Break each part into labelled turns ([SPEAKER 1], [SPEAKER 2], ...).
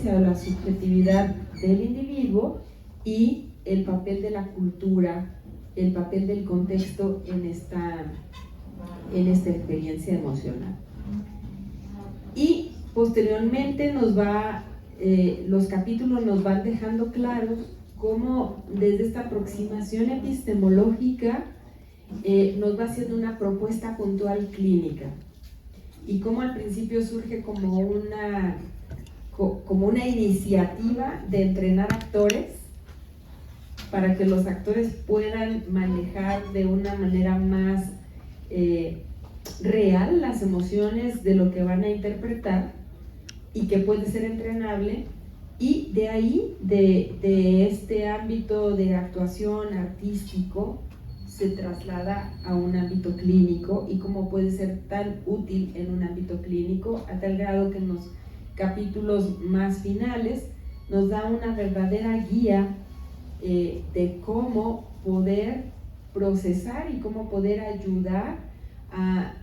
[SPEAKER 1] experiencia o la subjetividad del individuo y el papel de la cultura, el papel del contexto en esta experiencia emocional. Y posteriormente los capítulos nos van dejando claros cómo desde esta aproximación epistemológica nos va haciendo una propuesta puntual clínica, y cómo al principio surge como una iniciativa de entrenar actores para que los actores puedan manejar de una manera más real las emociones de lo que van a interpretar, y que puede ser entrenable. Y de ahí, de este ámbito de actuación artístico, se traslada a un ámbito clínico, y cómo puede ser tan útil en un ámbito clínico, a tal grado que en los capítulos más finales nos da una verdadera guía de cómo poder procesar y cómo poder ayudar a,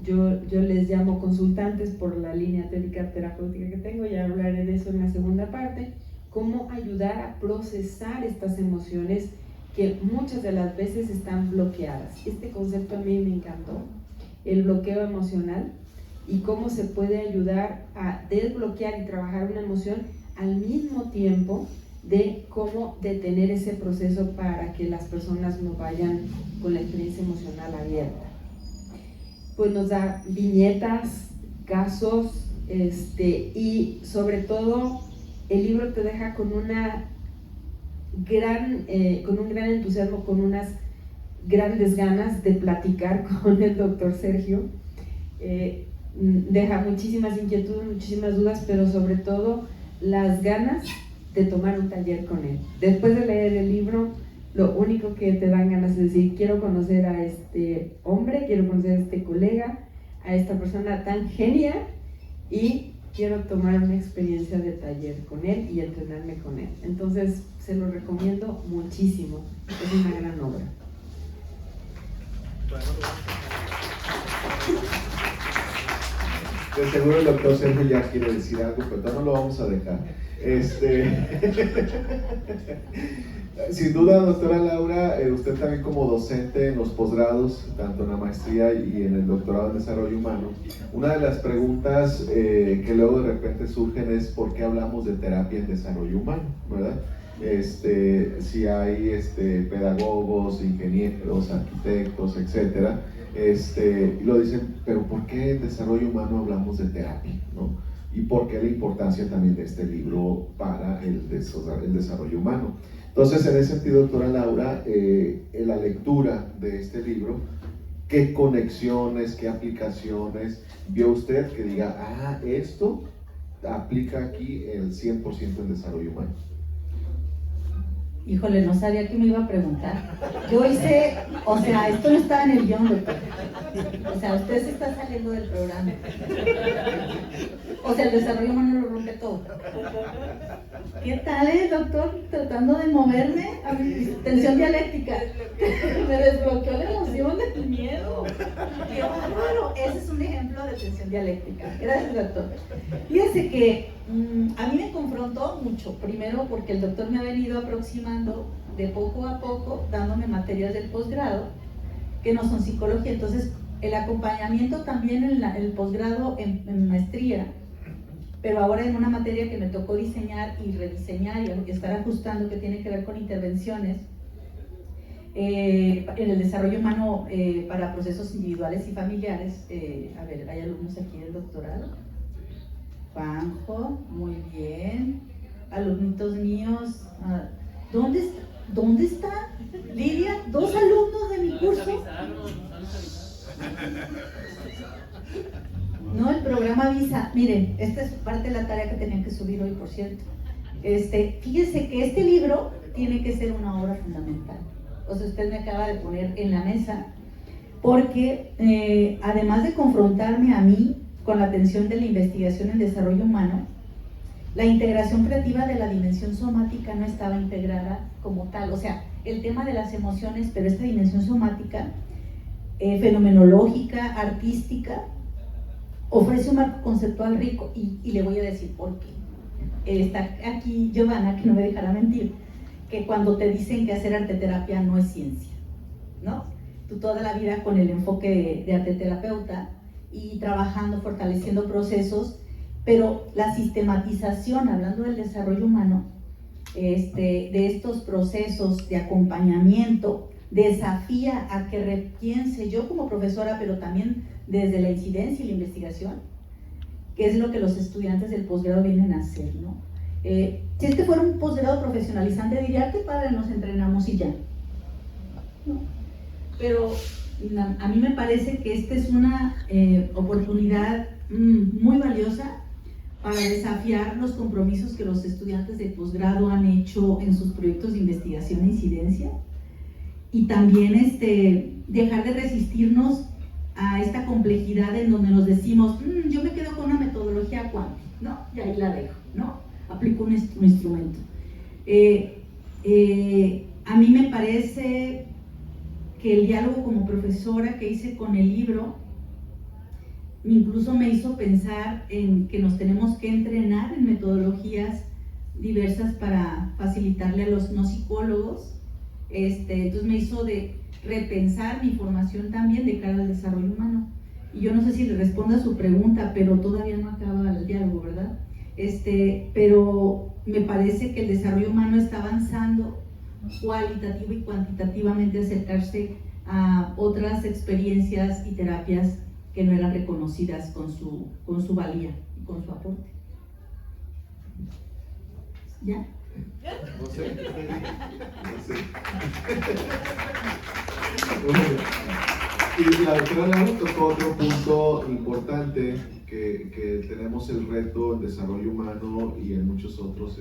[SPEAKER 1] yo les llamo consultantes por la línea teórica terapéutica que tengo, ya hablaré de eso en la segunda parte, cómo ayudar a procesar estas emociones que muchas de las veces están bloqueadas. Este concepto a mí me encantó, el bloqueo emocional, y cómo se puede ayudar a desbloquear y trabajar una emoción al mismo tiempo de cómo detener ese proceso para que las personas no vayan con la experiencia emocional abierta. Pues nos da viñetas, casos, y sobre todo el libro te deja con un gran entusiasmo, con unas grandes ganas de platicar con el doctor Sergio. Deja muchísimas inquietudes, muchísimas dudas, pero sobre todo las ganas de tomar un taller con él. Después de leer el libro, lo único que te dan ganas es decir: quiero conocer a este hombre, quiero conocer a este colega, a esta persona tan genial, y quiero tomar una experiencia de taller con él y entrenarme con él. Entonces se lo recomiendo muchísimo, es una gran obra.
[SPEAKER 2] De seguro el doctor Sergio ya quiere decir algo, pero no lo vamos a dejar. Sin duda, doctora Laura, usted también como docente en los posgrados, tanto en la maestría y en el doctorado en desarrollo humano, una de las preguntas que luego de repente surgen es ¿por qué hablamos de terapia en desarrollo humano? ¿Verdad? Si hay pedagogos, ingenieros, arquitectos, etcétera, y lo dicen, pero ¿por qué en desarrollo humano hablamos de terapia? ¿No? Y por qué la importancia también de este libro para el desarrollo humano. Entonces, en ese sentido, doctora Laura, en la lectura de este libro, ¿qué conexiones, qué aplicaciones vio usted que diga, esto aplica aquí el 100% en desarrollo humano?
[SPEAKER 3] Híjole, no sabía que me iba a preguntar. Yo hice, esto no estaba en el guión, doctor. Usted se está saliendo del programa. El desarrollo humano lo rompe todo. ¿Qué tal, doctor? Tratando de moverme a mi tensión dialéctica. Me desbloqueó la emoción del miedo. Qué bárbaro. Ese es un ejemplo de tensión dialéctica. Gracias, doctor. Fíjese que a mí me confrontó mucho. Primero porque el doctor me ha venido aproximando de poco a poco, dándome materias del posgrado que no son psicología. Entonces, el acompañamiento también en el posgrado en maestría, pero ahora en una materia que me tocó diseñar y rediseñar y estar ajustando, que tiene que ver con intervenciones en el desarrollo humano para procesos individuales y familiares. A ver, hay alumnos aquí del doctorado. Juanjo, muy bien. Alumnitos míos, ¿dónde está Lidia? 2 alumnos de mi curso. No, el programa avisa. Miren, esta es parte de la tarea que tenían que subir hoy, por cierto. Fíjense que este libro tiene que ser una obra fundamental. Usted me acaba de poner en la mesa, porque además de confrontarme a mí con la atención de la investigación en desarrollo humano, la integración creativa de la dimensión somática no estaba integrada como tal. El tema de las emociones, pero esta dimensión somática, fenomenológica, artística, ofrece un marco conceptual rico, y le voy a decir por qué. está aquí Giovanna, que no me dejará mentir, que cuando te dicen que hacer arteterapia no es ciencia, ¿no? Tú toda la vida con el enfoque de arteterapeuta y trabajando, fortaleciendo procesos, pero la sistematización, hablando del desarrollo humano, de estos procesos de acompañamiento, desafía a que repiense yo como profesora, pero también desde la incidencia y la investigación, que es lo que los estudiantes del posgrado vienen a hacer, ¿no? Si este fuera un posgrado profesionalizante, diría, qué padre, nos entrenamos y ya, ¿no? Pero a mí me parece que esta es una oportunidad muy valiosa para desafiar los compromisos que los estudiantes de posgrado han hecho en sus proyectos de investigación e incidencia, y también dejar de resistirnos a esta complejidad en donde nos decimos, yo me quedo con una metodología cuántica, ¿no? Y ahí la dejo, ¿no? Aplico un instrumento. A mí me parece que el diálogo como profesora que hice con el libro incluso me hizo pensar en que nos tenemos que entrenar en metodologías diversas para facilitarle a los no psicólogos. Entonces me hizo repensar mi formación también de cara al desarrollo humano. Y yo no sé si le respondo a su pregunta, pero todavía no acaba el diálogo, ¿verdad? Pero me parece que el desarrollo humano está avanzando cualitativa y cuantitativamente a acercarse a otras experiencias y terapias que no eran reconocidas con su valía y con su aporte. ¿Ya?
[SPEAKER 2] No sé. Y la doctora Laura tocó otro punto importante, que tenemos el reto en desarrollo humano y en muchos otros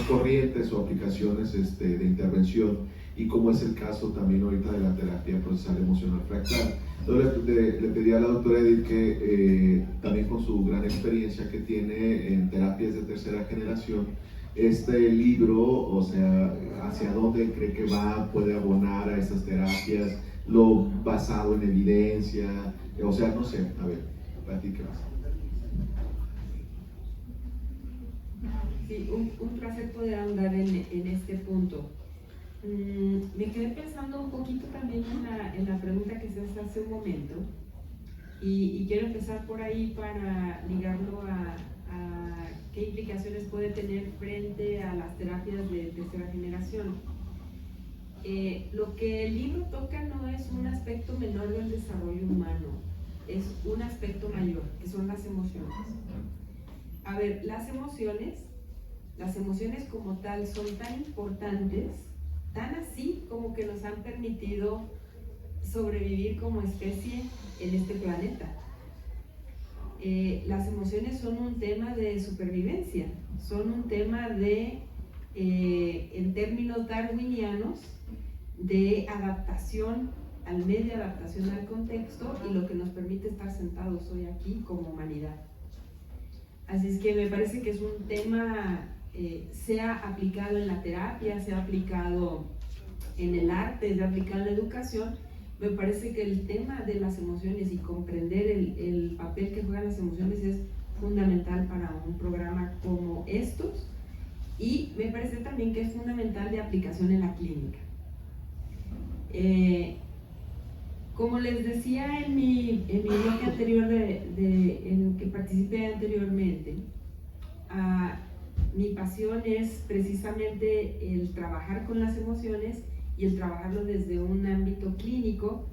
[SPEAKER 2] corrientes o aplicaciones de intervención, y como es el caso también ahorita de la terapia procesal emocional fractal. Entonces le pedí a la doctora Edith que también con su gran experiencia que tiene en terapias de tercera generación, este libro, o sea, hacia dónde cree que puede abonar a esas terapias, lo basado en evidencia, o sea, no sé, a ver, platíquenos.
[SPEAKER 1] Sí, un placer poder andar en este punto. Me quedé pensando un poquito también en la pregunta que se hace hace un momento, y quiero empezar por ahí para ligarlo a qué implicaciones puede tener frente a las terapias de tercera generación. Lo que el libro toca no es un aspecto menor del desarrollo humano, es un aspecto mayor, que son las emociones. A ver, las emociones como tal son tan importantes, tan así como que nos han permitido sobrevivir como especie en este planeta. Las emociones son un tema de supervivencia, son un tema en términos darwinianos, de adaptación al medio, adaptación al contexto, y lo que nos permite estar sentados hoy aquí como humanidad. Así es que me parece que es un tema, sea aplicado en la terapia, sea aplicado en el arte, sea aplicado en la educación. Me parece que el tema de las emociones y comprender el papel que juegan las emociones es fundamental para un programa como estos, y me parece también que es fundamental de aplicación en la clínica. Como les decía en mi bloque anterior en que participé anteriormente, mi pasión es precisamente el trabajar con las emociones y el trabajarlo desde un ámbito clínico,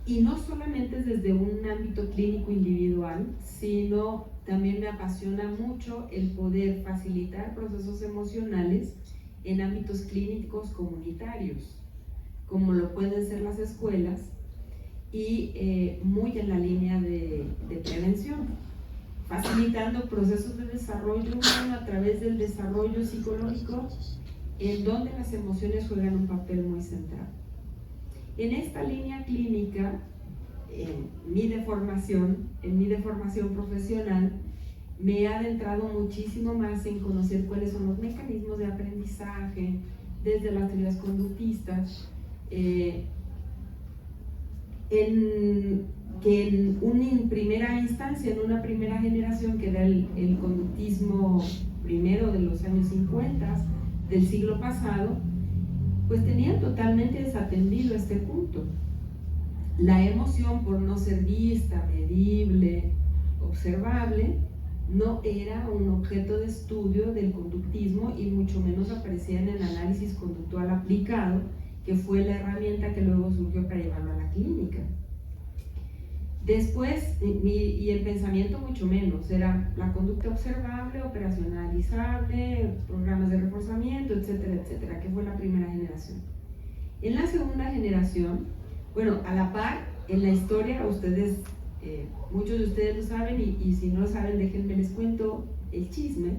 [SPEAKER 1] y no solamente desde un ámbito clínico individual, sino también me apasiona mucho el poder facilitar procesos emocionales en ámbitos clínicos comunitarios, como lo pueden ser las escuelas, y muy en la línea de prevención, facilitando procesos de desarrollo humano a través del desarrollo psicológico, en donde las emociones juegan un papel muy central. En esta línea clínica, en mi deformación profesional, me he adentrado muchísimo más en conocer cuáles son los mecanismos de aprendizaje desde las teorías conductistas, que en una primera instancia, en una primera generación, que era el conductismo primero de los años 50 del siglo pasado, pues tenían totalmente desatendido este punto. La emoción, por no ser vista, medible, observable, no era un objeto de estudio del conductismo y mucho menos aparecía en el análisis conductual aplicado, que fue la herramienta que luego surgió para llevarlo a la clínica. Después, y el pensamiento mucho menos, era la conducta observable, operacionalizable, programas de reforzamiento, etcétera, etcétera, que fue la primera generación. En la segunda generación, bueno, a la par, en la historia, ustedes, muchos de ustedes lo saben, y si no lo saben, déjenme les cuento el chisme,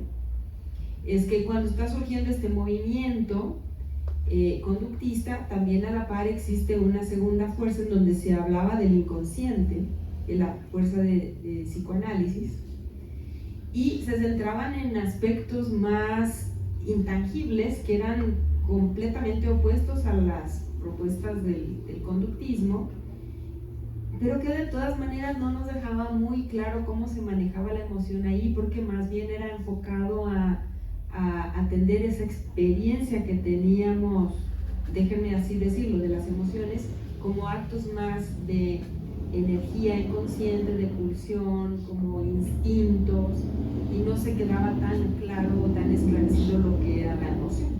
[SPEAKER 1] es que cuando está surgiendo este movimiento conductista, también a la par existe una segunda fuerza en donde se hablaba del inconsciente, de la fuerza de psicoanálisis, y se centraban en aspectos más intangibles que eran completamente opuestos a las propuestas del conductismo, pero que de todas maneras no nos dejaba muy claro cómo se manejaba la emoción ahí, porque más bien era enfocado a atender esa experiencia que teníamos, déjenme así decirlo, de las emociones como actos más de energía inconsciente, de pulsión, como instintos, y no se quedaba tan claro o tan esclarecido lo que era la emoción.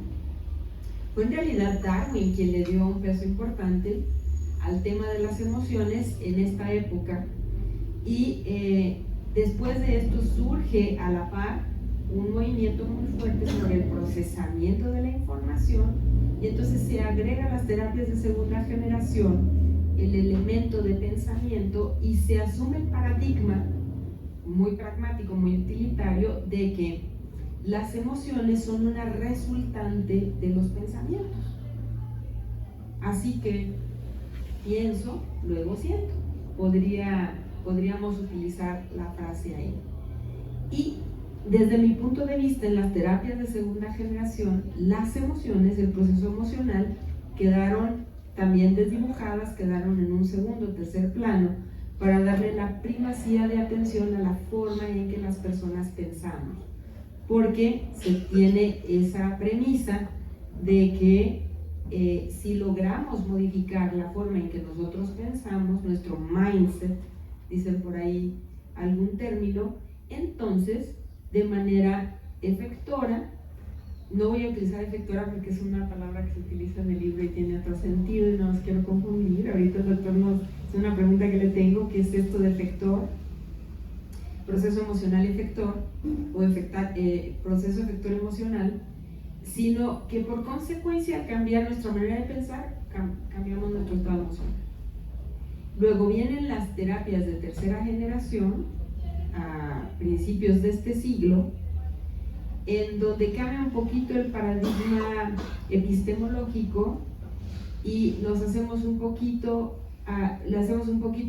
[SPEAKER 1] Fue en realidad Darwin quien le dio un peso importante al tema de las emociones en esta época, y después de esto surge a la par un movimiento muy fuerte sobre el procesamiento de la información, y entonces se agrega a las terapias de segunda generación el elemento de pensamiento y se asume el paradigma muy pragmático, muy utilitario, de que las emociones son una resultante de los pensamientos. Así que pienso, luego siento. Podríamos utilizar la frase ahí. Y desde mi punto de vista, en las terapias de segunda generación, las emociones, el proceso emocional, quedaron también desdibujadas, quedaron en un segundo o tercer plano, para darle la primacía de atención a la forma en que las personas pensamos, porque se tiene esa premisa de que si logramos modificar la forma en que nosotros pensamos, nuestro mindset, dicen por ahí algún término, entonces de manera efectora, no voy a utilizar efectora porque es una palabra que se utiliza en el libro y tiene otro sentido y no los quiero confundir. Ahorita el doctor nos hace una pregunta que le tengo, ¿qué es esto de efector? Proceso emocional efector o proceso efector emocional, sino que por consecuencia al cambiar nuestra manera de pensar, cambiamos nuestro estado emocional. Luego vienen las terapias de tercera generación, a principios de este siglo, en donde cambia un poquito el paradigma epistemológico y le hacemos un poquito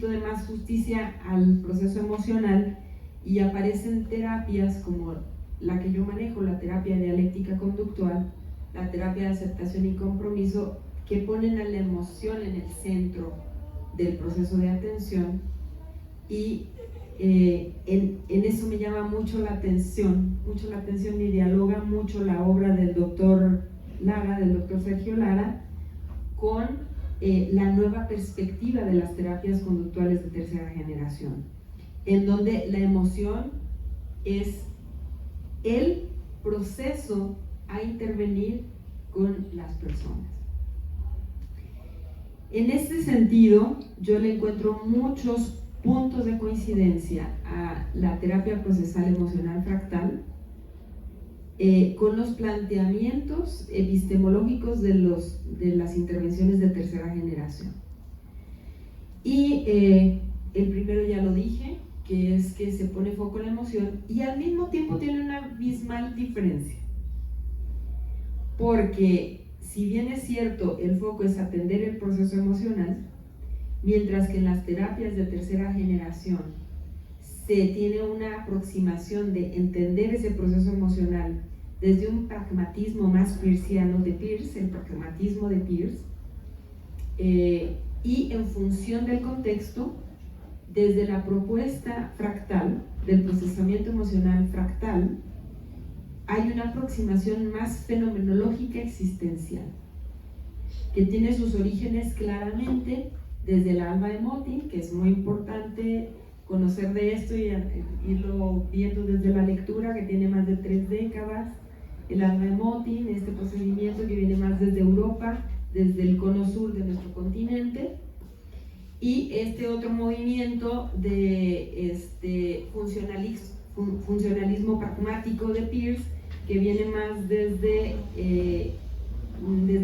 [SPEAKER 1] de más justicia al proceso emocional, y aparecen terapias como la que yo manejo, la terapia dialéctica conductual, la terapia de aceptación y compromiso, que ponen a la emoción en el centro del proceso de atención, y en eso me llama mucho la atención y dialoga mucho la obra del doctor Lara, del doctor Sergio Lara, con la nueva perspectiva de las terapias conductuales de tercera generación, en donde la emoción es el proceso a intervenir con las personas. En este sentido, yo le encuentro muchos puntos de coincidencia a la terapia procesal emocional fractal con los planteamientos epistemológicos de las intervenciones de tercera generación. Y el primero ya lo dije, que es que se pone foco en la emoción, y al mismo tiempo tiene una abismal diferencia, porque si bien es cierto el foco es atender el proceso emocional, mientras que en las terapias de tercera generación se tiene una aproximación de entender ese proceso emocional desde un pragmatismo más peirciano de Peirce, el pragmatismo de Peirce, y en función del contexto, desde la propuesta fractal, del procesamiento emocional fractal, hay una aproximación más fenomenológica existencial, que tiene sus orígenes claramente desde el alma de Motin, que es muy importante conocer de esto y irlo viendo desde la lectura, que tiene más de 3 décadas. El alma de Motin, este procedimiento que viene más desde Europa, desde el cono sur de nuestro continente, y este otro movimiento de funcionalismo pragmático de Peirce, que viene más desde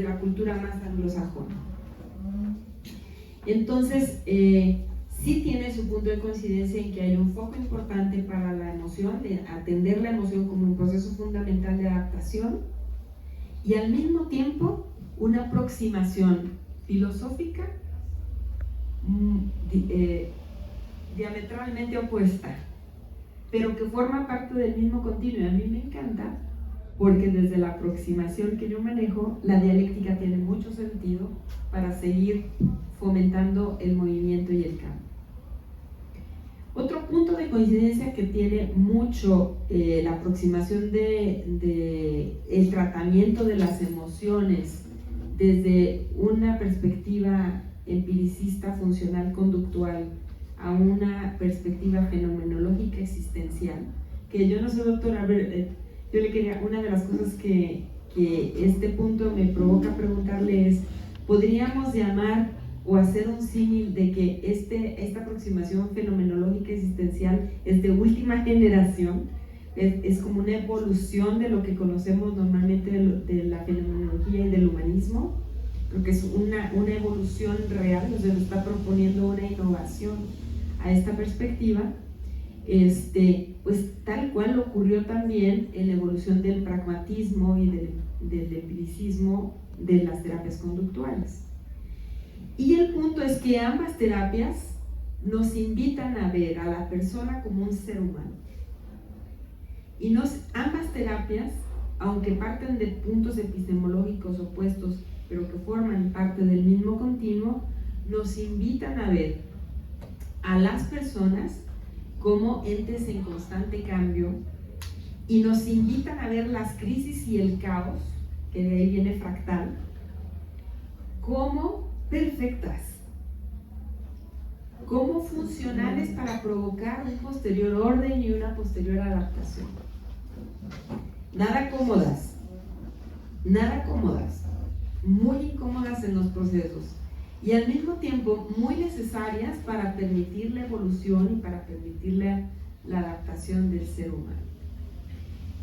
[SPEAKER 1] la cultura más anglosajona. Entonces, sí tiene su punto de coincidencia en que hay un foco importante para la emoción, de atender la emoción como un proceso fundamental de adaptación, y al mismo tiempo una aproximación filosófica diametralmente opuesta, pero que forma parte del mismo continuo. A mí me encanta porque desde la aproximación que yo manejo, la dialéctica tiene mucho sentido para seguir fomentando el movimiento y el cambio. Otro punto de coincidencia que tiene mucho la aproximación de el tratamiento de las emociones desde una perspectiva empiricista, funcional, conductual, a una perspectiva fenomenológica existencial, que yo no sé, doctora, a ver, yo le quería, una de las cosas que este punto me provoca preguntarle es, ¿podríamos llamar o hacer un símil de que esta aproximación fenomenológica existencial es de última generación? Es como una evolución de lo que conocemos normalmente de la fenomenología y del humanismo. Creo que es una evolución real, o sea, nos está proponiendo una innovación a esta perspectiva, pues tal cual ocurrió también en la evolución del pragmatismo y del empiricismo de las terapias conductuales. Y el punto es que ambas terapias nos invitan a ver a la persona como un ser humano. Y ambas terapias, aunque parten de puntos epistemológicos opuestos, pero que forman parte del mismo continuo, nos invitan a ver a las personas como entes en constante cambio y nos invitan a ver las crisis y el caos, que de ahí viene fractal, como perfectas, como funcionales para provocar un posterior orden y una posterior adaptación. Nada cómodas, muy incómodas en los procesos y al mismo tiempo muy necesarias para permitir la evolución y para permitir la adaptación del ser humano.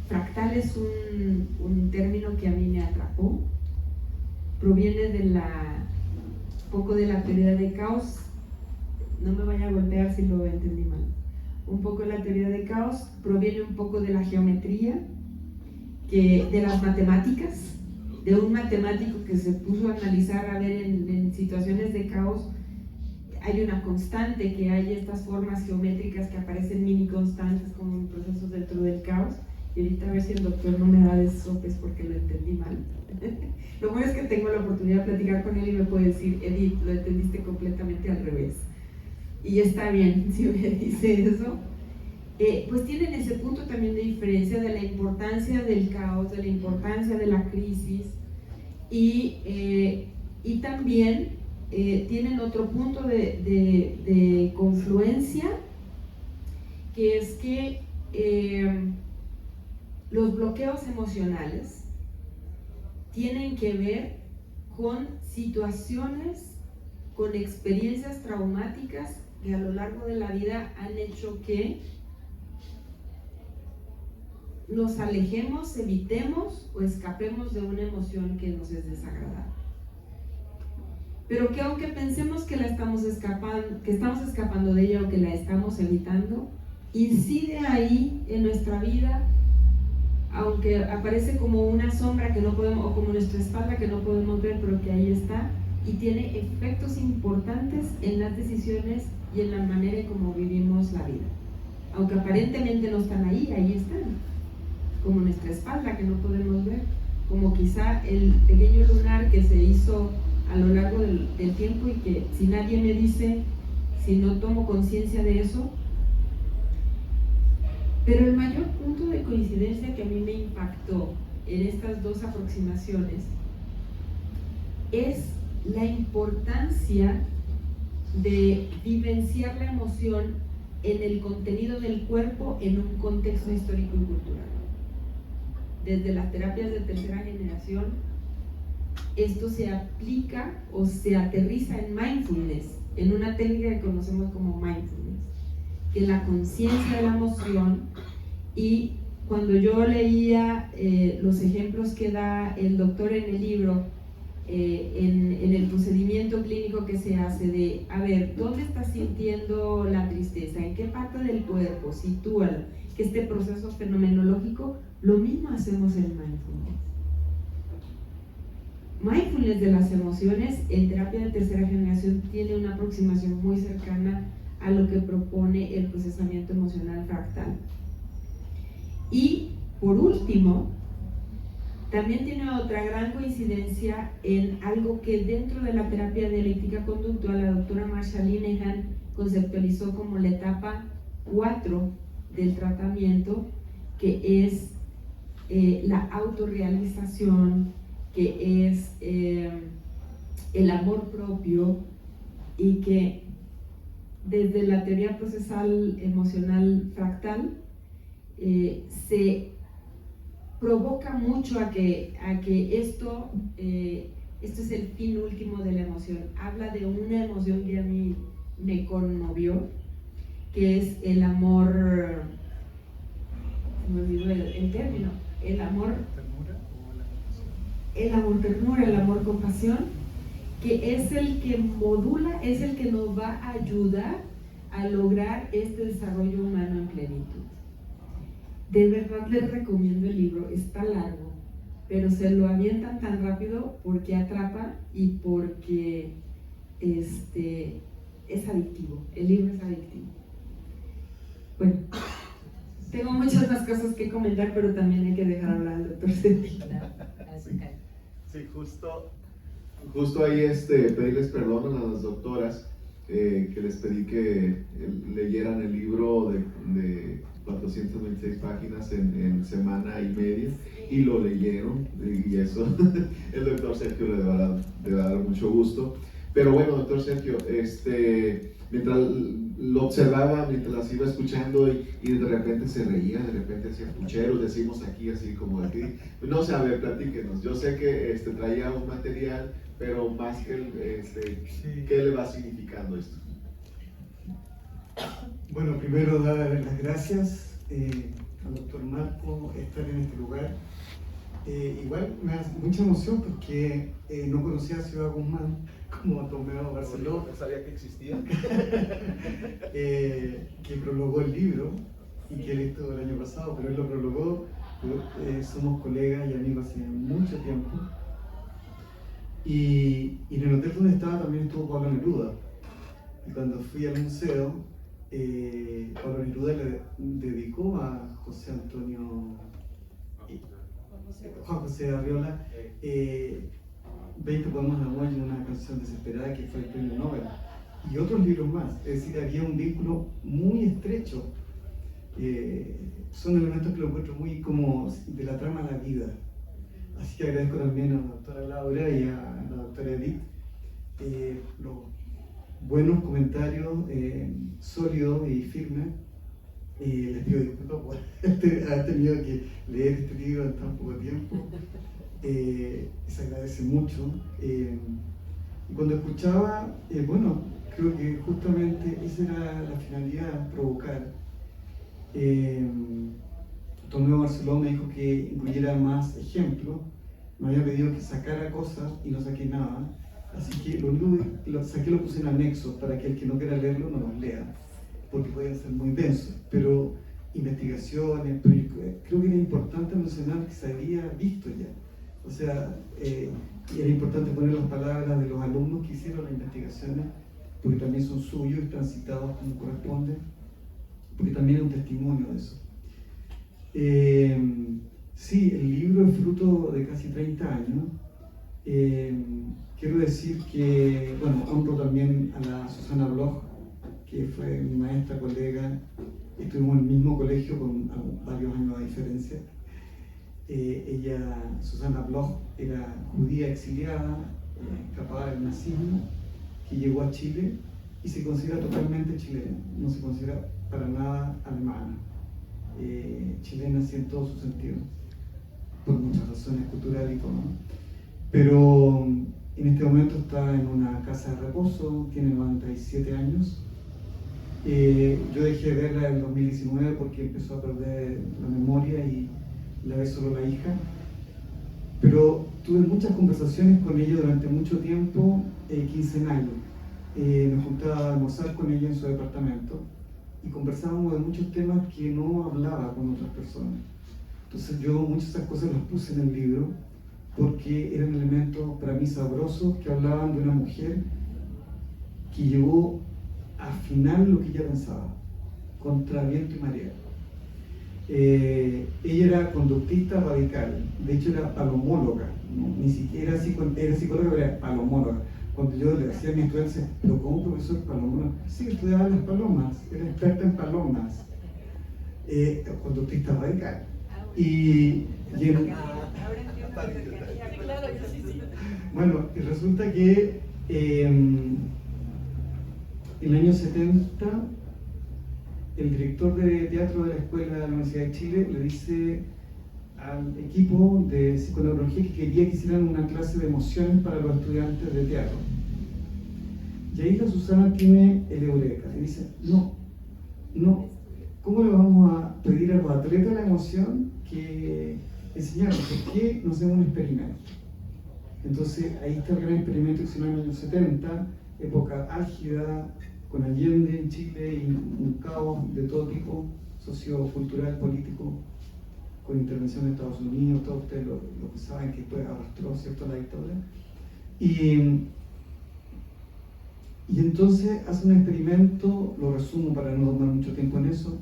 [SPEAKER 1] Fractal es un término que a mí me atrapó, proviene de poco de la teoría de caos. No me vaya a golpear si lo entendí mal. Un poco de la teoría de caos proviene un poco de la geometría, de las matemáticas, de un matemático que se puso a analizar, a ver en situaciones de caos, hay una constante, que hay estas formas geométricas que aparecen mini constantes como en procesos dentro del caos. Y ahorita a ver si el doctor no me da de sopes porque lo entendí mal. Lo bueno es que tengo la oportunidad de platicar con él y me puede decir, Edith, lo entendiste completamente al revés. Y está bien si me dice eso. Pues tienen ese punto también de diferencia de la importancia del caos, de la importancia de la crisis, y también tienen otro punto de confluencia, que es que los bloqueos emocionales tienen que ver con situaciones, con experiencias traumáticas que a lo largo de la vida han hecho que nos alejemos, evitemos o escapemos de una emoción que nos es desagradable. Pero que aunque pensemos que estamos escapando de ella o que la estamos evitando, incide ahí en nuestra vida, aunque aparece como una sombra que no podemos, o como nuestra espalda que no podemos ver, pero que ahí está, y tiene efectos importantes en las decisiones y en la manera en cómo vivimos la vida. Aunque aparentemente no están ahí, ahí están. Como nuestra espalda que no podemos ver, como quizá el pequeño lunar que se hizo a lo largo del tiempo, y que si nadie me dice, si no tomo conciencia de eso. Pero el mayor punto de coincidencia que a mí me impactó en estas dos aproximaciones es la importancia de vivenciar la emoción en el contenido del cuerpo en un contexto histórico y cultural. Desde las terapias de tercera generación, esto se aplica o se aterriza en mindfulness, en una técnica que conocemos como mindfulness, que es la conciencia de la emoción. Y cuando yo leía los ejemplos que da el doctor en el libro, en el procedimiento clínico que se hace de, a ver, ¿dónde estás sintiendo la tristeza? ¿En qué parte del cuerpo? Sitúalo. Que este proceso fenomenológico, lo mismo hacemos en mindfulness. Mindfulness de las emociones en terapia de tercera generación tiene una aproximación muy cercana a lo que propone el procesamiento emocional fractal. Y por último, también tiene otra gran coincidencia en algo que dentro de la terapia dialéctica conductual la doctora Marsha Linehan conceptualizó como la etapa 4 del tratamiento, que es la autorrealización, que es el amor propio, y que desde la teoría procesal emocional fractal se provoca mucho a que esto es el fin último de la emoción. Habla de una emoción que a mí me conmovió, que es el amor, me olvidó el término, el amor ternura, el amor compasión, que es el que modula, es el que nos va a ayudar a lograr este desarrollo humano en plenitud. De verdad les recomiendo el libro, está largo, pero se lo avientan tan rápido porque atrapa y porque es adictivo, el libro es adictivo. Bueno, tengo muchas más cosas que comentar, pero también hay que dejar hablar al doctor Cedillo.
[SPEAKER 2] Sí, justo ahí pedirles perdón a las doctoras que les pedí que leyeran el libro de 426 páginas en semana y media, y lo leyeron, y eso el doctor Sergio le va a dar mucho gusto. Pero bueno, doctor Sergio, mientras lo observaba, mientras las iba escuchando, y de repente se reía, de repente hacía pucheros, decimos aquí, así como aquí. No sé, a ver, platíquenos. Yo sé que traía un material, pero más que ¿qué le va significando esto?
[SPEAKER 4] Bueno, primero dar las gracias al doctor Marco estar en este lugar. Igual me hace mucha emoción porque no conocía a Ciudad Guzmán como Tomeo Barceló.
[SPEAKER 2] No sabía que existía.
[SPEAKER 4] Que prologó el libro y que él estuvo el año pasado, pero él lo prologó. Somos colegas y amigos hace mucho tiempo. Y en el hotel donde estaba también estuvo Pablo Neruda. Y cuando fui al museo, Pablo Neruda le dedicó a Juan José Arriola 20 poemas de amor y una canción desesperada, que fue el premio Nobel, y otros libros más. Es decir, había un vínculo muy estrecho. Son elementos que lo encuentro muy como de la trama de la vida. Así que agradezco también a la doctora Laura y a la doctora Edith los buenos comentarios, sólidos y firmes. Les pido disculpas por haber tenido que leer este libro en tan poco tiempo. Se agradece mucho. Y cuando escuchaba, bueno, creo que justamente esa era la finalidad, provocar. Tomeo Barceló me dijo que incluyera más ejemplos. Me había pedido que sacara cosas y no saqué nada. Así que lo único que lo saqué lo puse en anexos para que el que no quiera leerlo no los lea, porque pueden ser muy densos. Pero investigaciones, creo que era importante mencionar que se había visto ya. O sea, y era importante poner las palabras de los alumnos que hicieron las investigaciones, porque también son suyos y están citados como corresponde, porque también es un testimonio de eso. Sí, el libro es fruto de casi 30 años. Quiero decir que, bueno, honro también a la Susana Bloch, que fue mi maestra, colega, estuvimos en el mismo colegio con varios años de diferencia. Susana Bloch, era judía exiliada, escapada del nazismo, que llegó a Chile y se considera totalmente chilena, no se considera para nada alemana, chilena sí en todo su sentido, por muchas razones culturales y todo, ¿no? Pero en este momento está en una casa de reposo, tiene 97 años. Yo dejé de verla en 2019 porque empezó a perder la memoria y la ve solo la hija. Pero tuve muchas conversaciones con ella durante mucho tiempo, quincenales. Me juntaba a almorzar con ella en su departamento y conversábamos de muchos temas que no hablaba con otras personas. Entonces yo muchas de esas cosas las puse en el libro porque eran elementos para mí sabrosos que hablaban de una mujer que llevó a final lo que ella pensaba, contra viento y marea. Ella era conductista radical, de hecho era palomóloga, ¿no? Ni siquiera era psicóloga, pero era palomóloga. Cuando yo le decía a mis estudiantes, ¿pero cómo profesor palomólogo? Sí, estudiaba las palomas, era experta en palomas, conductista radical. Bueno, y resulta que en el año 70 el director de teatro de la Escuela de la Universidad de Chile le dice al equipo de psiconeurología que quería que hicieran una clase de emociones para los estudiantes de teatro. Y ahí la Susana tiene el eureka y dice, no, ¿cómo le vamos a pedir a los atletas la emoción que enseñaron? ¿Por qué no hacemos un experimento? Entonces ahí está el gran experimento que se hizo en los años 70, época álgida, con Allende en Chile y un caos de todo tipo, sociocultural, político, con intervención de Estados Unidos, todos ustedes lo que saben que después arrastró, ¿cierto?, la dictadura. Y entonces hace un experimento, lo resumo para no tomar mucho tiempo en eso,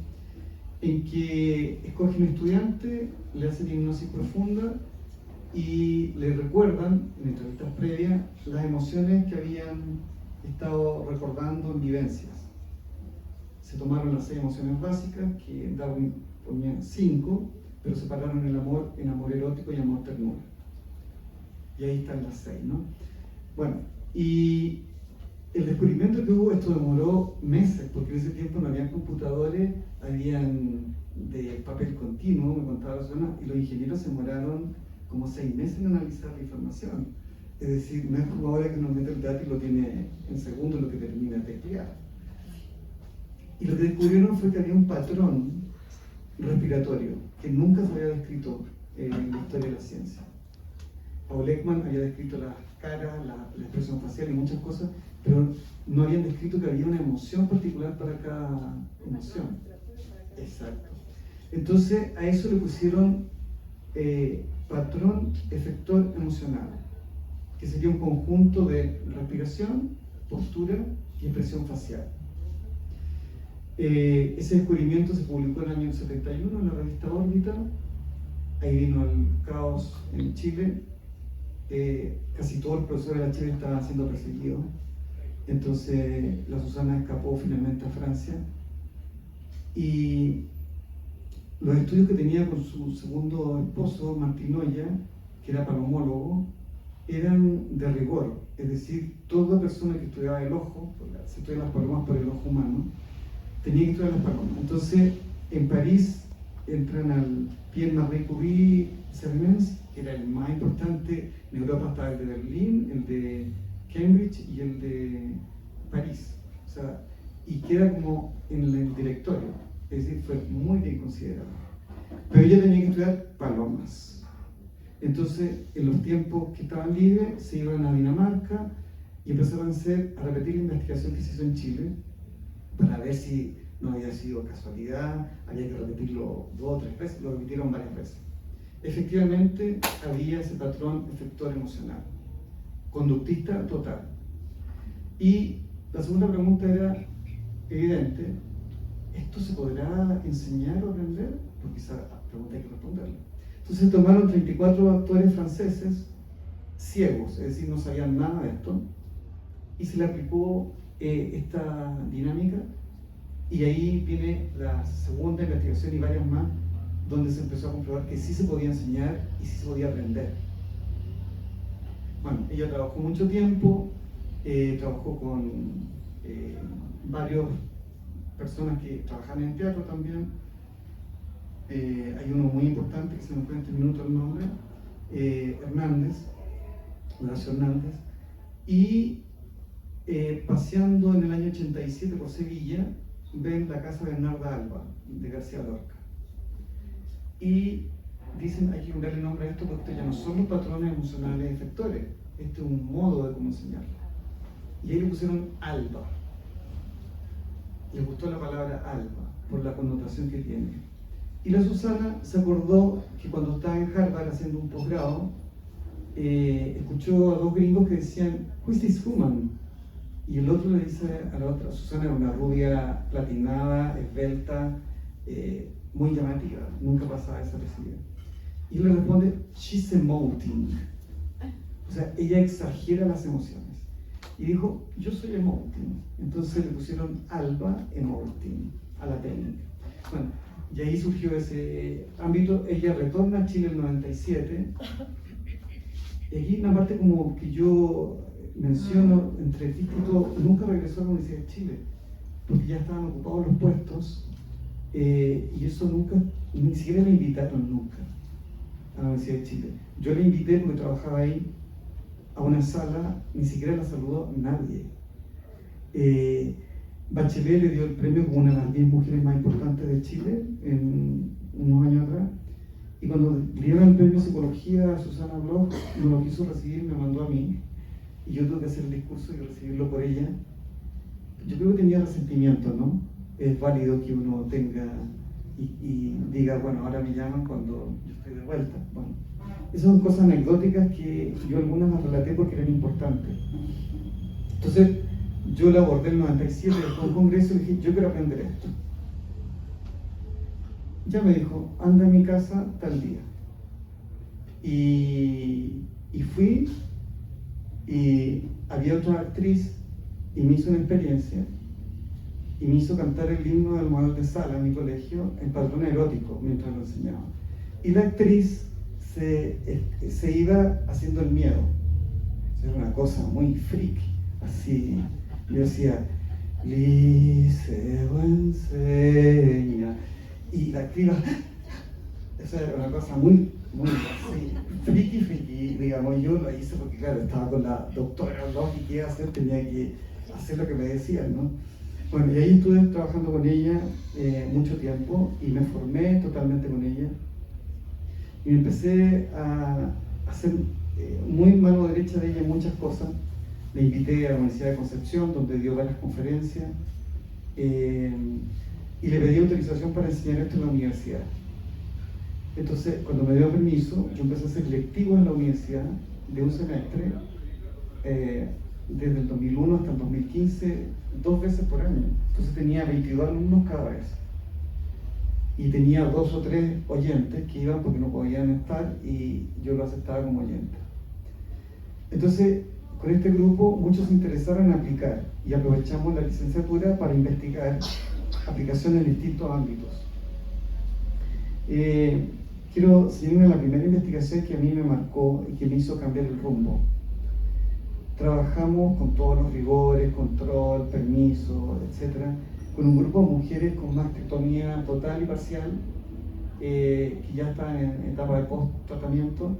[SPEAKER 4] en que escoge un estudiante, le hacen hipnosis profunda y le recuerdan, en entrevistas previas, las emociones que habían estado recordando en vivencias. Se tomaron las 6 emociones básicas, que Darwin ponía 5, pero separaron el amor en amor erótico y amor ternura. Y ahí están las 6, ¿no? Bueno, y el descubrimiento que hubo, esto demoró meses, porque en ese tiempo no había computadores, habían de papel continuo, me contaba la zona, y los ingenieros se demoraron como 6 meses en analizar la información. Es decir, no es como ahora que uno mete el dato y lo tiene en segundos lo que termina de teclear. Y lo que descubrieron fue que había un patrón respiratorio que nunca se había descrito en la historia de la ciencia. Paul Ekman había descrito las caras, la expresión facial y muchas cosas, pero no habían descrito que había una emoción particular para cada emoción. Exacto. Entonces a eso le pusieron patrón efector emocional, que sería un conjunto de respiración, postura y expresión facial. Ese descubrimiento se publicó en el año 71 en la revista Órbita. Ahí vino el caos en Chile. Casi todos los profesores de la Chile estaban siendo perseguidos. Entonces la Susana escapó finalmente a Francia. Y los estudios que tenía con su segundo esposo, Martín Oya, que era palomólogo, eran de rigor, es decir, toda persona que estudiaba el ojo, se estudian las palomas por el ojo humano, tenía que estudiar las palomas. Entonces, en París entran al Pierre-Marie Curie-Cermens, que era el más importante. En Europa estaba el de Berlín, el de Cambridge y el de París. O sea, y queda como en el directorio, es decir, fue muy bien considerado. Pero ella tenía que estudiar palomas. Entonces, en los tiempos que estaban libres, se iban a Dinamarca y empezaron a repetir la investigación que se hizo en Chile para ver si no había sido casualidad, había que repetirlo 2 o 3 veces, lo repitieron varias veces. Efectivamente, había ese patrón efector emocional, conductista total. Y la segunda pregunta era evidente: ¿esto se podrá enseñar o aprender? Porque esa pregunta hay que responderla. Entonces tomaron 34 actores franceses, ciegos, es decir, no sabían nada de esto, y se le aplicó esta dinámica, y ahí viene la segunda investigación y varias más, donde se empezó a comprobar que sí se podía enseñar y sí se podía aprender. Bueno, ella trabajó mucho tiempo, trabajó con varias personas que trabajan en teatro también. Hay uno muy importante que se me fue en este minuto el nombre, Hernández, Horacio Hernández, y paseando en el año 87 por Sevilla, ven la casa de Bernarda Alba, de García Lorca. Y dicen, hay que cambiarle nombre a esto porque estos ya no son los patrones emocionales efectores, este es un modo de cómo enseñarlo. Y ahí le pusieron Alba. Les gustó la palabra Alba, por la connotación que tiene. Y la Susana se acordó que cuando estaba en Harvard haciendo un posgrado, escuchó a dos gringos que decían, "Who is this woman?" Y el otro le dice a la otra, Susana era una rubia platinada, esbelta, muy llamativa, nunca pasaba desapercibida. Y él le responde, "She's emoting." O sea, ella exagera las emociones. Y dijo, "Yo soy emoting." Entonces le pusieron Alba emoting a la técnica. Bueno, y ahí surgió ese ámbito. Ella retorna a Chile en el 97. Y aquí una parte como que yo menciono entre el título, nunca regresó a la Universidad de Chile, porque ya estaban ocupados los puestos, y eso nunca, ni siquiera me invitaron nunca a la Universidad de Chile. Yo le invité porque trabajaba ahí a una sala, ni siquiera la saludó nadie. Bachelet le dio el premio como una de las 10 mujeres más importantes de Chile en unos años atrás, y cuando le dieron el premio de psicología a Susana Bloch, no lo quiso recibir, me mandó a mí, y yo tuve que hacer el discurso y recibirlo por ella. Yo creo que tenía resentimiento, ¿no? Es válido que uno tenga y diga, bueno, ahora me llaman cuando yo estoy de vuelta. Bueno, esas son cosas anecdóticas que yo algunas las relaté porque eran importantes. Entonces, yo la abordé en el 97 en un congreso y dije, yo quiero aprender esto. Ya me dijo, anda a mi casa tal día. Y fui, y había otra actriz y me hizo una experiencia y me hizo cantar el himno del modelo de sala en mi colegio en patrón erótico mientras lo enseñaba. Y la actriz se iba haciendo el miedo. Era una cosa muy freak, así. Yo decía, Liceo enseña. Y la actriz, esa era una cosa muy así, friki, digamos. Yo lo hice porque, claro, estaba con la doctora Bloch y qué hacer, tenía que hacer lo que me decían, ¿no? Bueno, y ahí estuve trabajando con ella mucho tiempo y me formé totalmente con ella. Y me empecé a hacer muy mano derecha de ella en muchas cosas. Le invité a la Universidad de Concepción, donde dio varias conferencias, y le pedí autorización para enseñar esto en la universidad. Entonces, cuando me dio permiso, yo empecé a hacer lectivos en la universidad de un semestre, desde el 2001 hasta el 2015, 2 veces por año. Entonces tenía 22 alumnos cada vez. Y tenía 2 o 3 oyentes que iban porque no podían estar y yo lo aceptaba como oyente. Entonces, con este grupo muchos se interesaron en aplicar y aprovechamos la licenciatura para investigar aplicaciones en distintos ámbitos. Quiero seguirme la primera investigación que a mí me marcó y que me hizo cambiar el rumbo. Trabajamos con todos los rigores, control, permiso, etc., con un grupo de mujeres con mastectomía total y parcial, que ya estaban en etapa de post-tratamiento,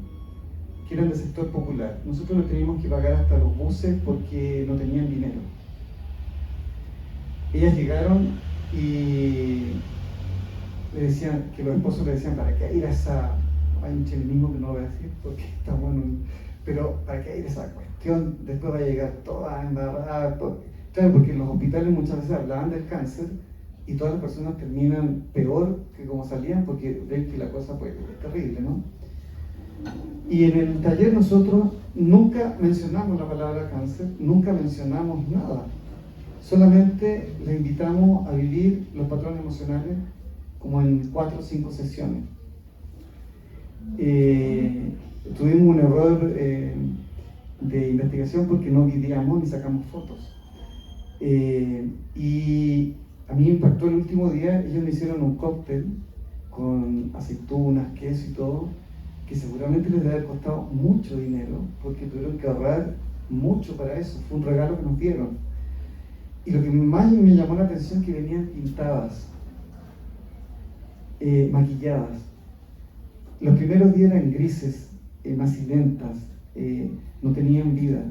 [SPEAKER 4] que eran del sector popular. Nosotros les teníamos que pagar hasta los buses porque no tenían dinero. Ellas llegaron y le decían, que los esposos le decían, ¿para qué ir a esa? Hay un chilenismo que no lo voy a decir porque está bueno, pero ¿para qué ir a esa cuestión? Después va a llegar toda embarrada. Claro, porque en los hospitales muchas veces hablaban del cáncer y todas las personas terminan peor que como salían porque ven que la cosa pues, es terrible, ¿no? Y en el taller nosotros nunca mencionamos la palabra cáncer, nunca mencionamos nada. Solamente le invitamos a vivir los patrones emocionales como en 4 o 5 sesiones. Tuvimos un error investigación porque no videamos ni sacamos fotos. Y a mí me impactó el último día, ellos me hicieron un cóctel con aceitunas, queso y todo, que seguramente les debe haber costado mucho dinero porque tuvieron que ahorrar mucho para eso, fue un regalo que nos dieron. Y lo que más me llamó la atención es que venían pintadas, maquilladas. Los primeros días eran grises, macilentas, no tenían vida.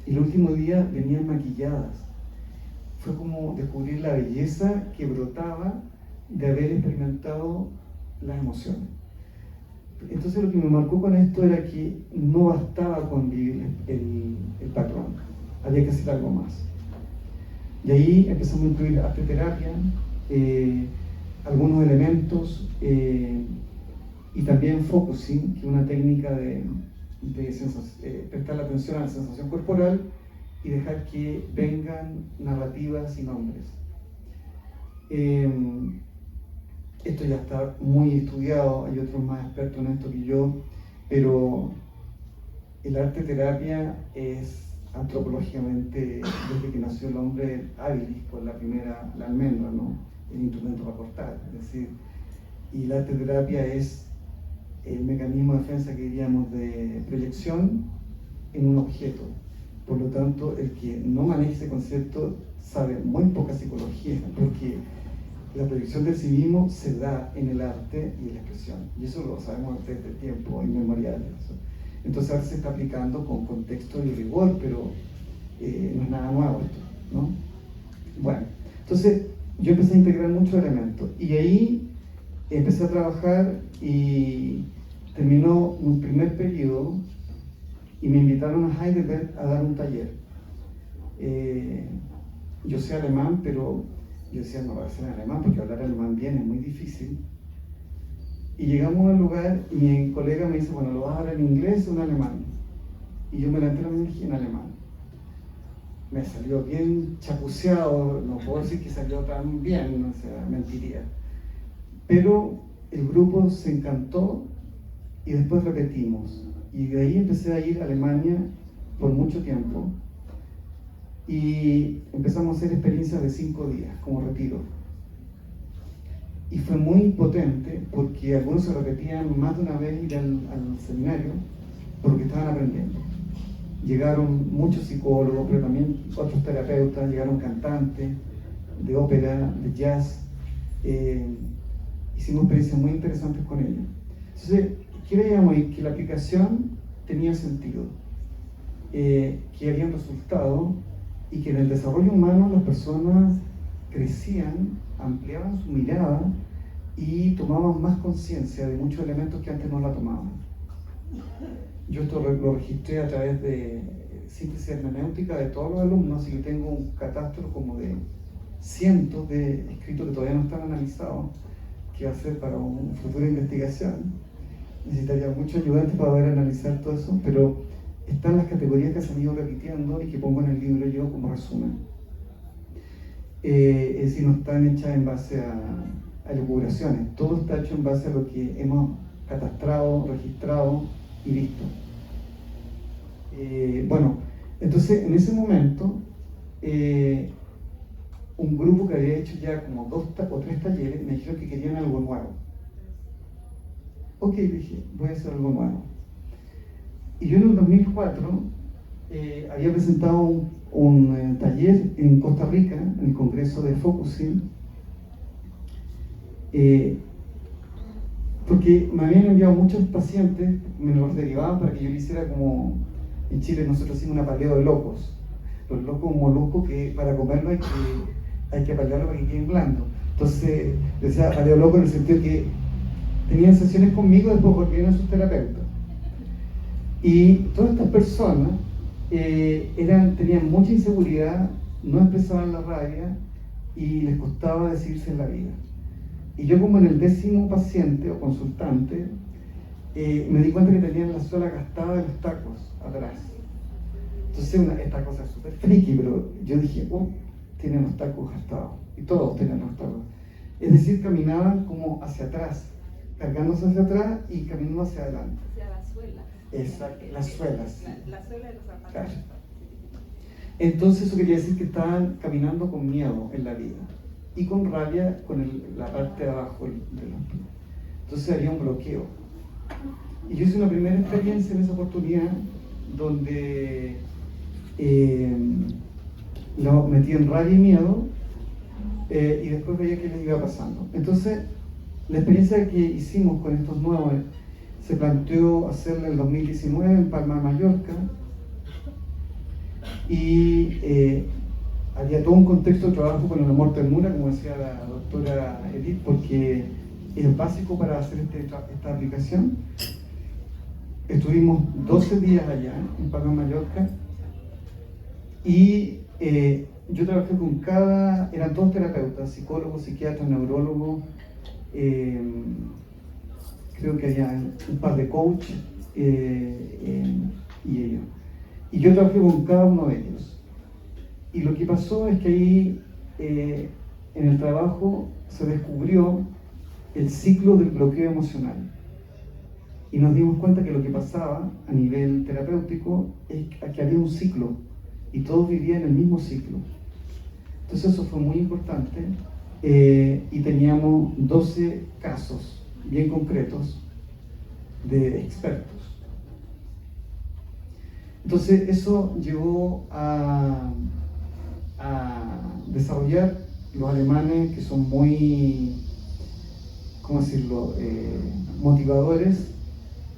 [SPEAKER 4] Y el último día venían maquilladas. Fue como descubrir la belleza que brotaba de haber experimentado las emociones. Entonces lo que me marcó con esto era que no bastaba con vivir el patrón, había que hacer algo más. Y ahí empezamos a incluir arteterapia, algunos elementos y también focusing, que es una técnica de prestar la atención a la sensación corporal y dejar que vengan narrativas y nombres. Esto ya está muy estudiado, hay otros más expertos en esto que yo, pero el arte terapia es antropológicamente, desde que nació el hombre, habilis por la almendra, ¿no? El instrumento para cortar, es decir, y la arte terapia es el mecanismo de defensa que diríamos de proyección en un objeto. Por lo tanto, el que no maneja ese concepto sabe muy poca psicología, porque la proyección del sí mismo se da en el arte y en la expresión, y eso lo sabemos desde tiempo inmemorial. Entonces ahora se está aplicando con contexto y rigor, pero no es nada nuevo esto, ¿no? Bueno, entonces yo empecé a integrar muchos elementos, y ahí empecé a trabajar y terminó un primer periodo y me invitaron a Heidelberg a dar un taller. Yo sé alemán, pero yo decía, no va a ser en alemán porque hablar alemán bien es muy difícil. Y llegamos al lugar y mi colega me dice, bueno, ¿lo vas a hablar en inglés o en alemán? Y yo me la entero en alemán. Me salió bien chapuceado, no puedo decir que salió tan bien, o sea, mentiría. Pero el grupo se encantó y después repetimos. Y de ahí empecé a ir a Alemania por mucho tiempo. Y empezamos a hacer experiencias de 5 días, como retiro. Y fue muy potente porque algunos se repetían más de una vez ir al seminario porque estaban aprendiendo. Llegaron muchos psicólogos, pero también otros terapeutas, llegaron cantantes de ópera, de jazz. Hicimos experiencias muy interesantes con ellos. Entonces, ¿qué veíamos ahí? Que la aplicación tenía sentido, que habían resultado y que en el desarrollo humano las personas crecían, ampliaban su mirada y tomaban más conciencia de muchos elementos que antes no la tomaban. Yo esto lo registré a través de síntesis hermenéutica de todos los alumnos, así que tengo un catastro como de cientos de escritos que todavía no están analizados, que va a ser para una futura investigación. Necesitaría muchos ayudantes para poder analizar todo eso, pero están las categorías que se han ido repitiendo y que pongo en el libro yo como resumen. Es decir, no están hechas en base a elucubraciones, todo está hecho en base a lo que hemos catastrado, registrado y visto. Bueno, entonces en ese momento un grupo que había hecho ya como 2 o 3 talleres me dijeron que querían algo nuevo. Ok, dije, voy a hacer algo nuevo. Y yo en el 2004 había presentado un taller en Costa Rica, en el Congreso de Focusing, porque me habían enviado muchos pacientes, me los derivaban para que yo le hiciera como en Chile nosotros hicimos un apaleo de locos. Los locos, un molusco que para comerlo hay que apalearlo para que quede blando. Entonces, decía apaleo loco en el sentido que tenían sesiones conmigo y después volvían a sus terapeutas. Y todas estas personas tenían mucha inseguridad, no expresaban la rabia y les costaba decidirse en la vida. Y yo, como en el 10º paciente o consultante, me di cuenta que tenían la suela gastada de los tacos atrás. Entonces esta cosa es súper friki, pero yo dije, tienen los tacos gastados. Y todos tenían los tacos. Es decir, caminaban como hacia atrás, cargándose hacia atrás y caminando hacia adelante.
[SPEAKER 5] Hacia la suela.
[SPEAKER 4] las suelas. Sí.
[SPEAKER 5] La suela de los zapatos.
[SPEAKER 4] Claro. Entonces eso quería decir que estaban caminando con miedo en la vida y con rabia con la parte de abajo de los pies. Entonces había un bloqueo. Y yo hice una primera experiencia en esa oportunidad donde lo metí en rabia y miedo y después veía qué les iba pasando. Entonces la experiencia que hicimos con estos nuevos se planteó hacerla en el 2019 en Palma de Mallorca. Y había todo un contexto de trabajo con el amor ternura, como decía la doctora Edith, porque es básico para hacer esta aplicación. Estuvimos 12 días allá en Palma de Mallorca y yo trabajé con eran todos terapeutas, psicólogos, psiquiatras, neurólogos, creo que había un par de coaches y ellos. Y yo trabajé con cada uno de ellos. Y lo que pasó es que ahí, en el trabajo, se descubrió el ciclo del bloqueo emocional. Y nos dimos cuenta que lo que pasaba a nivel terapéutico es que había un ciclo y todos vivían el mismo ciclo. Entonces eso fue muy importante y teníamos 12 casos bien concretos de expertos. Entonces eso llevó a desarrollar los alemanes, que son muy, ¿cómo decirlo?, motivadores.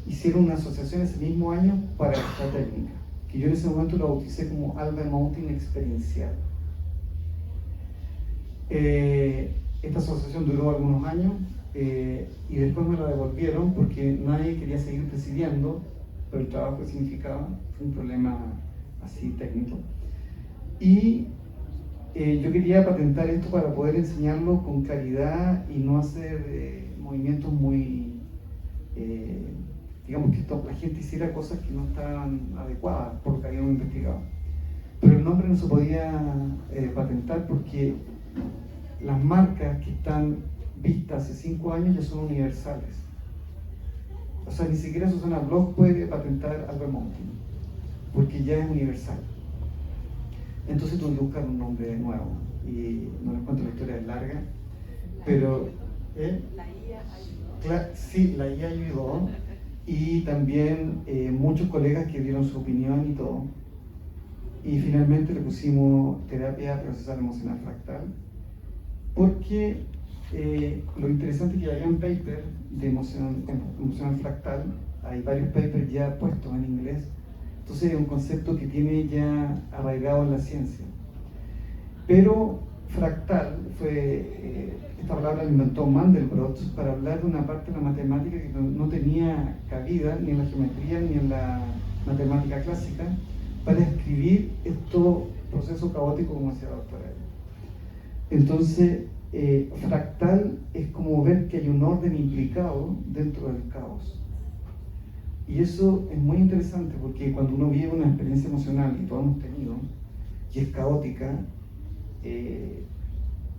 [SPEAKER 4] Hicieron una asociación ese mismo año para esta técnica, que yo en ese momento la bauticé como Alba Mountain Experiencial. Esta asociación duró algunos años y después me la devolvieron porque nadie quería seguir presidiendo por el trabajo que significaba. Fue un problema así técnico. Y yo quería patentar esto para poder enseñarlo con claridad y no hacer movimientos muy, digamos que la gente hiciera cosas que no estaban adecuadas por lo que habíamos investigado. Pero el nombre no se podía patentar porque las marcas que están vistas hace 5 años ya son universales. O sea, ni siquiera Susana Bloch puede patentar Alba Mountain, porque ya es universal. Entonces tuve que buscar un nombre nuevo, y no les cuento, la historia es larga, pero...
[SPEAKER 5] La IA ayudó.
[SPEAKER 4] Sí, la IA ayudó, y también muchos colegas que dieron su opinión y todo. Y finalmente le pusimos terapia procesal emocional fractal, porque lo interesante es que había un paper de emocional fractal, hay varios papers ya puestos en inglés, entonces es un concepto que tiene ya arraigado en la ciencia. Pero fractal esta palabra la inventó Mandelbrot para hablar de una parte de la matemática que no tenía cabida ni en la geometría ni en la matemática clásica para describir estos procesos caóticos, como decía la doctora. Entonces, fractal es como ver que hay un orden implicado dentro del caos. Y eso es muy interesante porque cuando uno vive una experiencia emocional, y todos hemos tenido, y es caótica,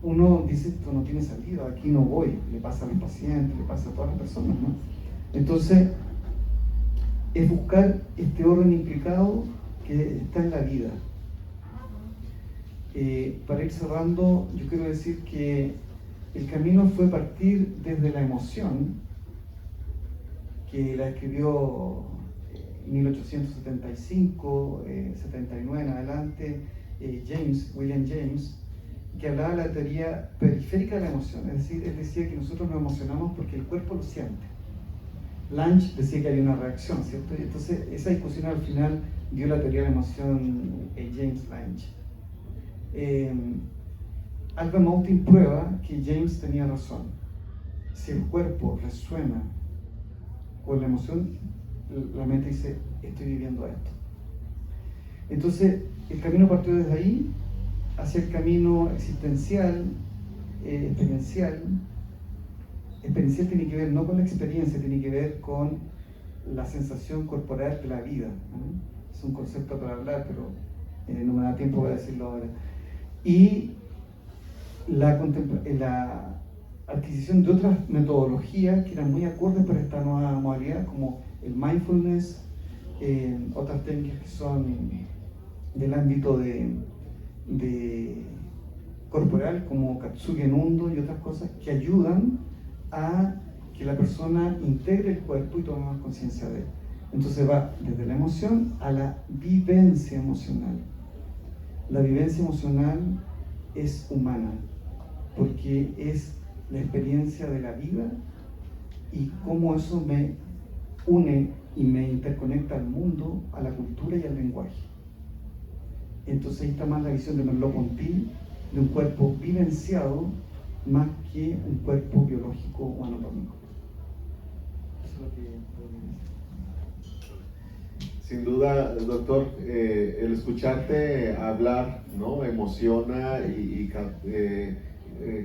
[SPEAKER 4] uno dice, esto no tiene salida, aquí no voy, le pasa a los pacientes, le pasa a todas las personas, ¿no? Entonces, es buscar este orden implicado que está en la vida. Para ir cerrando, yo quiero decir que el camino fue partir desde la emoción, que la escribió en 1875, 79 en adelante, William James, que hablaba de la teoría periférica de la emoción, es decir, él decía que nosotros nos emocionamos porque el cuerpo lo siente. Lange decía que había una reacción, ¿cierto? Y entonces esa discusión al final dio la teoría de la emoción James Lange. Alba Mountain prueba que James tenía razón. Si el cuerpo resuena con la emoción, la mente dice, estoy viviendo esto. Entonces, el camino partió desde ahí hacia el camino existencial, experiencial. Experiencial tiene que ver no con la experiencia, tiene que ver con la sensación corporal de la vida, ¿no? Es un concepto para hablar, pero no me da tiempo para decirlo ahora. Y la adquisición de otras metodologías que eran muy acordes para esta nueva modalidad, como el mindfulness, otras técnicas que son del ámbito de corporal, como Katsuge Nundo y otras cosas que ayudan a que la persona integre el cuerpo y tome más conciencia de él. Entonces va desde la emoción a la vivencia emocional. La vivencia emocional es humana, porque es la experiencia de la vida y cómo eso me une y me interconecta al mundo, a la cultura y al lenguaje. Entonces ahí está más la visión de Merleau-Ponty, de un cuerpo vivenciado más que un cuerpo biológico o anatómico. Eso es lo que puedo decir.
[SPEAKER 2] Sin duda, doctor, el escucharte hablar, ¿no? Emociona y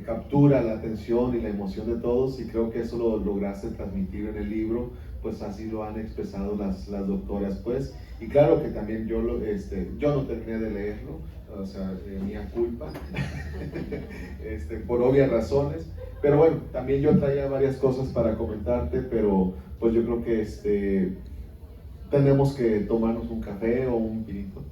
[SPEAKER 2] captura la atención y la emoción de todos, y creo que eso lo lograste transmitir en el libro, pues así lo han expresado las doctoras, pues. Y claro que también yo no terminé de leerlo, o sea, mía culpa, por obvias razones, pero bueno, también yo traía varias cosas para comentarte, pero pues yo creo que tenemos que tomarnos un café o un pinito,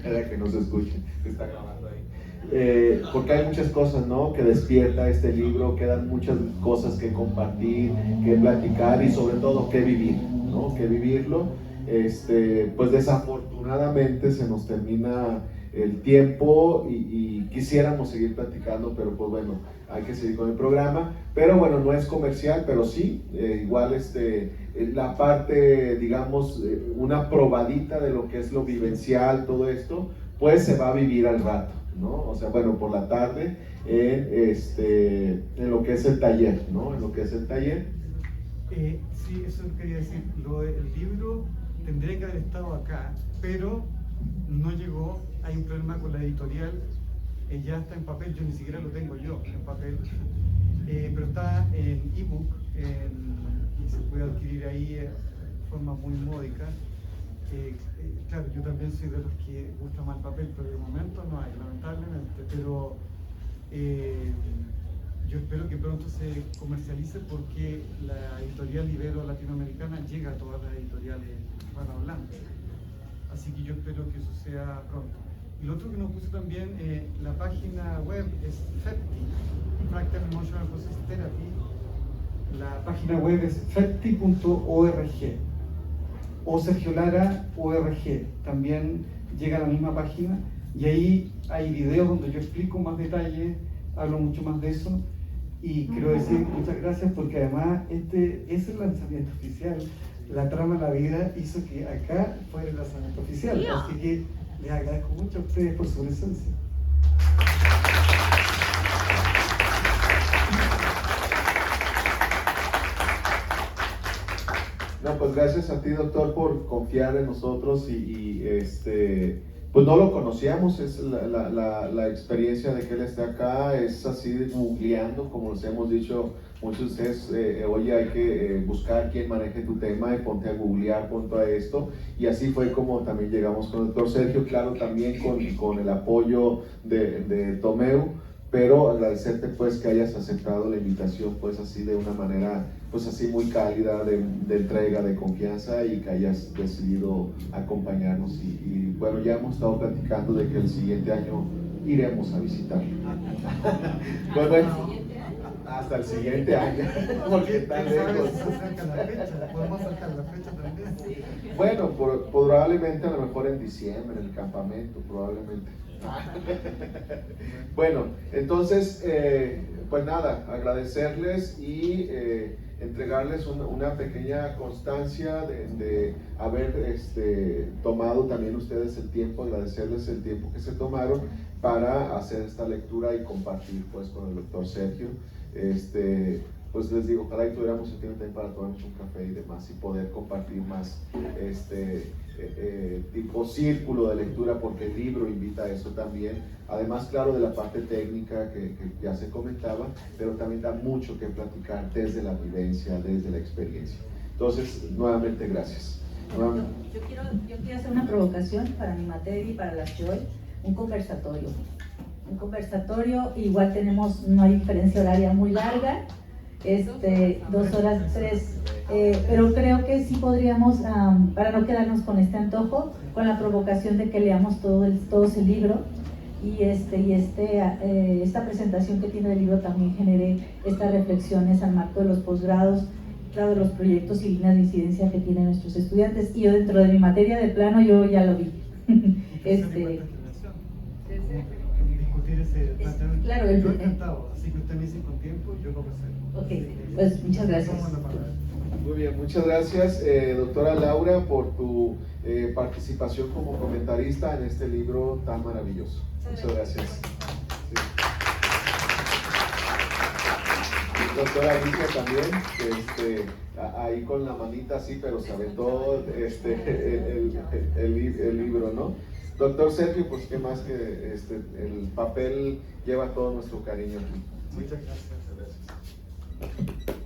[SPEAKER 2] para que nos escuchen, que está grabando ahí. Porque hay muchas cosas, ¿no?, que despierta este libro, quedan muchas cosas que compartir, que platicar y sobre todo que vivir, ¿no?, que vivirlo. Pues desafortunadamente se nos termina el tiempo y quisiéramos seguir platicando, pero pues bueno, hay que seguir con el programa. Pero bueno, no es comercial, pero sí, igual la parte, digamos, una probadita de lo que es lo vivencial, todo esto, pues se va a vivir al rato, ¿no? O sea, bueno, por la tarde, en lo que es el taller, ¿no? En lo que es el taller.
[SPEAKER 4] Sí, eso quería decir. El libro tendría que haber estado acá, pero no llegó. Hay un problema con la editorial. Ya está en papel, yo ni siquiera lo tengo yo en papel, pero está en ebook y se puede adquirir ahí de forma muy módica. Claro, yo también soy de los que gusta más el papel, pero de momento no hay, lamentablemente. Pero yo espero que pronto se comercialice, porque la editorial Ibero Latinoamericana llega a todas las editoriales hispanohablantes. Así que yo espero que eso sea pronto. Y lo otro que nos puse también, la página web es FEPTI, Fractal Emotional Process Therapy. La página web es fepti.org o Sergio Lara.org. También llega a la misma página y ahí hay videos donde yo explico más detalles, hablo mucho más de eso. Y quiero decir muchas gracias, porque además es el lanzamiento oficial. La trama de la vida hizo que acá fuera el lanzamiento oficial. Así que les agradezco mucho a ustedes por su presencia.
[SPEAKER 2] No, pues gracias a ti, doctor, por confiar en nosotros y pues no lo conocíamos. Es la experiencia de que él esté acá, es así googleando, como les hemos dicho muchos de ustedes, oye, hay que buscar quién maneje tu tema y ponte a googlear, ponte a esto, y así fue como también llegamos con el doctor Sergio, claro, también con el apoyo de Tomeu, pero agradecerte pues que hayas aceptado la invitación pues así de una manera pues así muy cálida, de entrega, de confianza, y que hayas decidido acompañarnos y bueno, ya hemos estado platicando de que el siguiente año iremos a visitarlo. Bueno, hasta el siguiente año, porque tan lejos.
[SPEAKER 4] Podemos sacar la fecha también.
[SPEAKER 2] Bueno, probablemente a lo mejor en diciembre, en el campamento, probablemente. Bueno, entonces, pues nada, agradecerles y entregarles una pequeña constancia de haber tomado también ustedes el tiempo, agradecerles el tiempo que se tomaron para hacer esta lectura y compartir pues con el doctor Sergio. Pues les digo, ojalá y tuviéramos el tiempo también para tomarnos un café y demás y poder compartir más tipo círculo de lectura, porque el libro invita a eso también, además claro de la parte técnica que ya se comentaba, pero también da mucho que platicar desde la vivencia, desde la experiencia. Entonces, nuevamente gracias.
[SPEAKER 3] Yo quiero hacer una provocación para mi materia y para las Joy, un conversatorio. Igual no hay diferencia horaria muy larga, 2 horas, 3 Pero creo que sí podríamos, para no quedarnos con este antojo, con la provocación de que leamos todos el libro y esta presentación que tiene el libro también genere estas reflexiones al marco de los posgrados, claro, de los proyectos y líneas de incidencia que tienen nuestros estudiantes. Y yo dentro de mi materia de plano, yo ya lo vi.
[SPEAKER 4] Discutir ese planteamiento.
[SPEAKER 3] Claro,
[SPEAKER 4] yo encantado, así que usted me dice con tiempo, yo lo reservo.
[SPEAKER 3] Ok, pues muchas gracias.
[SPEAKER 2] Muy bien, muchas gracias, doctora Laura, por tu participación como comentarista en este libro tan maravilloso. Muchas gracias. Sí. Doctora Alicia también, ahí con la manita así, pero se aventó el libro, ¿no? Doctor Sergio, pues qué más que el papel lleva todo nuestro cariño aquí.
[SPEAKER 4] Muchas gracias.
[SPEAKER 2] Gracias.